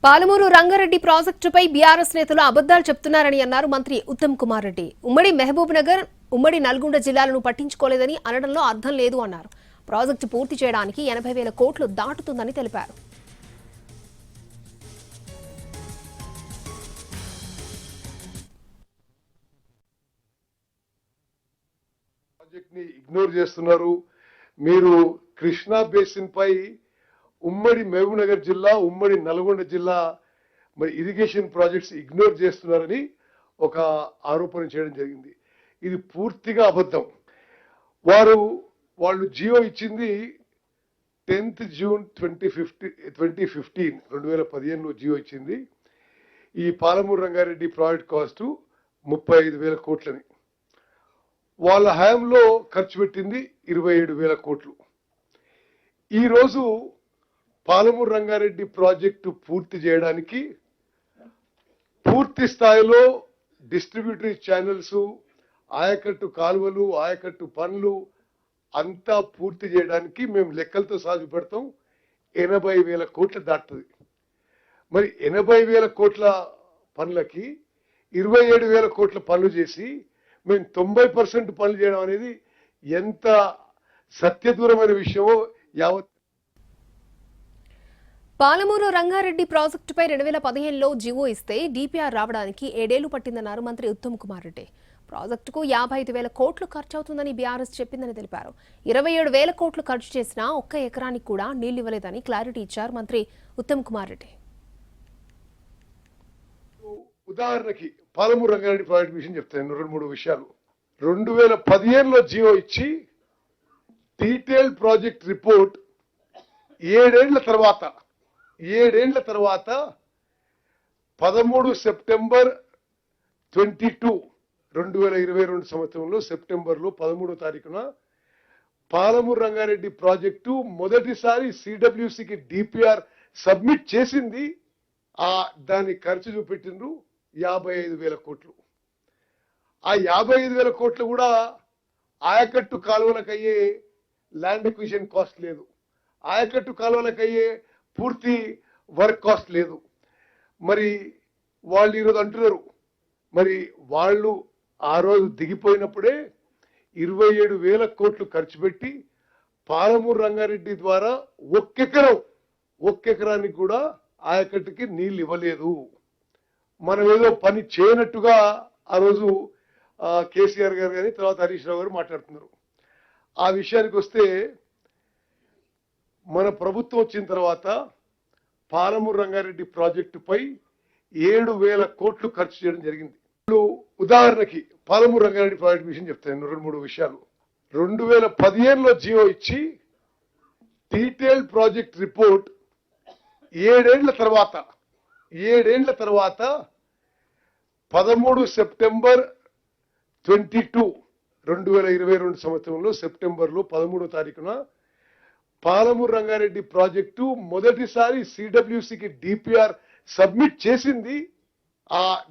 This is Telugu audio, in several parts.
పాలమూరు రంగారెడ్డి ప్రాజెక్టుపై బీఆర్ఎస్ నేతలు అబద్దాలు చెప్తున్నారని అన్నారు మంత్రి ఉత్తమ్ కుమార్ రెడ్డి. ఉమ్మడి మహబూబ్ నగర్, ఉమ్మడి నల్గొండ జిల్లాలను పట్టించుకోలేదని అనడంలో అర్థం లేదు అన్నారు. ప్రాజెక్టు పూర్తి చేయడానికి 80,000 కోట్లు దాటుతుందని తెలిపారు. ప్రాజెక్ట్ ని ఇగ్నోర్ చేస్తున్నారు. మీరు కృష్ణా బేసిన్ పై ఉమ్మడి మహబూబ్ నగర్ జిల్లా, ఉమ్మడి నల్గొండ జిల్లా మరి ఇరిగేషన్ ప్రాజెక్ట్స్ ఇగ్నోర్ చేస్తున్నారని ఒక ఆరోపణ చేయడం జరిగింది. ఇది పూర్తిగా అబద్ధం. వాళ్ళు జియో ఇచ్చింది 10th June 2015 జియో ఇచ్చింది. ఈ పాలమూరు రంగారెడ్డి ప్రాజెక్ట్ కాస్ట్ 35,000 కోట్లని. వాళ్ళ హయాంలో ఖర్చు పెట్టింది 27,000 కోట్లు. ఈరోజు పాలమూరు రంగారెడ్డి ప్రాజెక్టు పూర్తి చేయడానికి పూర్తి స్థాయిలో డిస్ట్రిబ్యూటరీ ఛానల్స్, ఆయకట్టు కాలువలు, ఆయకట్టు పనులు అంతా పూర్తి చేయడానికి మేము లెక్కలతో సాగు పెడతాం. 80,000 కోట్లు దాటుతుంది. మరి 80,000 కోట్ల పనులకి 27,000 కోట్ల పనులు చేసి మేము 90% పనులు చేయడం అనేది ఎంత సత్యదూరమైన విషయమో యావత్. పాలమూరు రంగారెడ్డి ప్రాజెక్టుపై 2015లో జీవో ఇస్తే డీపీఆర్ రావడానికి 7 ఏళ్లు పట్టిందన్నారు మంత్రి ఉత్తమ్ కుమార్ రెడ్డి. ప్రాజెక్టుకు 55,000 కోట్లు ఖర్చవుతుందని బీఆర్ఎస్ చెప్పిందని తెలిపారు. 27,000 కోట్లు ఖర్చు చేసినా ఒక్క ఎకరానికి కూడా నీళ్లు ఇవ్వలేదని క్లారిటీ ఇచ్చారు మంత్రి ఉత్తమ్ కుమార్ రెడ్డి. ఉదాహరణకి పాలమూరు రంగారెడ్డి ప్రాజెక్ట్ విషయం చెప్తాను. 2-3 విషయాలు. 2015లో జియో ఇచ్చి డీటెయిల్డ్ ప్రాజెక్ట్ రిపోర్ట్ 7 ఏళ్ల తర్వాత 13 సెప్టెంబర్ 2022 సంవత్సరంలో సెప్టెంబర్లో 13వ తారీఖున పాలమూరు రంగారెడ్డి ప్రాజెక్టు మొదటిసారి సిడబ్ల్యూసికి డిపిఆర్ సబ్మిట్ చేసింది. దాని ఖర్చు చూపెట్టిండ్రు 55,000 కోట్లు. ఆ 55,000 కోట్లు కూడా ఆయకట్టు కాలువలకు అయ్యే ల్యాండ్ ఎక్విజిషన్ కాస్ట్ లేదు, ఆయకట్టు కాలువలకు అయ్యే పూర్తి వర్క్ కాస్ట్ లేదు. మరి వాళ్ళు ఈరోజు అంటున్నారు, మరి వాళ్ళు ఆ రోజు దిగిపోయినప్పుడే 27,000 కోట్లు ఖర్చు పెట్టి పాలమూరు రంగారెడ్డి ద్వారా ఒక్కెకరానికి కూడా ఆయకట్టుకి నీళ్ళు ఇవ్వలేదు. మనం ఏదో పని చేయనట్టుగా ఆ రోజు కేసీఆర్ గారు కానీ తర్వాత హరీష్ రావు గారు మాట్లాడుతున్నారు. ఆ విషయానికి వస్తే మన ప్రభుత్వం వచ్చిన తర్వాత పాలమూరు రంగారెడ్డి ప్రాజెక్టుపై 7,000 కోట్లు ఖర్చు చేయడం జరిగింది. ఉదాహరణకి పాలమూరు రంగారెడ్డి ప్రాజెక్టు విషయం చెప్తాను. 2-3 విషయాలు. 2015లో జియో ఇచ్చి డీటెయిల్డ్ ప్రాజెక్ట్ రిపోర్ట్ 7 ఏళ్ల తర్వాత 13 సెప్టెంబర్ 2022 సంవత్సరంలో సెప్టెంబర్లో 13వ తారీఖున పాలమూరు రంగారెడ్డి ప్రాజెక్టు మొదటిసారి సిడబ్ల్యూసికి డిపిఆర్ సబ్మిట్ చేసింది.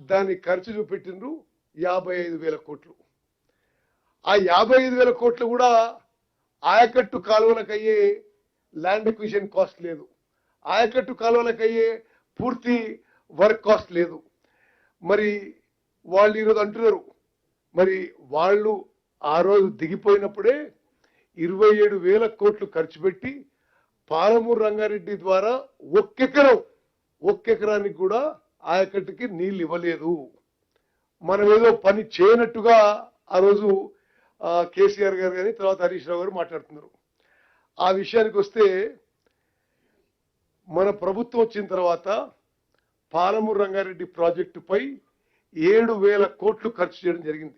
దాని ఖర్చు చూపెట్టిండ్రు 55,000 కోట్లు. ఆ 55,000 కోట్లు కూడా ఆయకట్టు కాలువలకు అయ్యే ల్యాండ్ ఎక్విజిషన్ కాస్ట్ లేదు, ఆయకట్టు కాలువలకు అయ్యే పూర్తి వర్క్ కాస్ట్ లేదు. మరి వాళ్ళు ఈరోజు అంటున్నారు, మరి వాళ్ళు ఆ రోజు దిగిపోయినప్పుడే 27,000 కోట్లు ఖర్చు పెట్టి పాలమూరు రంగారెడ్డి ద్వారా ఒక్కెకరానికి కూడా ఆయకట్టుకి నీళ్ళు ఇవ్వలేదు. మనం ఏదో పని చేయనట్టుగా ఆ రోజు కేసీఆర్ గారు కానీ తర్వాత హరీష్ రావు గారు మాట్లాడుతున్నారు. ఆ విషయానికి వస్తే మన ప్రభుత్వం వచ్చిన తర్వాత పాలమూరు రంగారెడ్డి ప్రాజెక్టుపై 7,000 కోట్లు ఖర్చు చేయడం జరిగింది.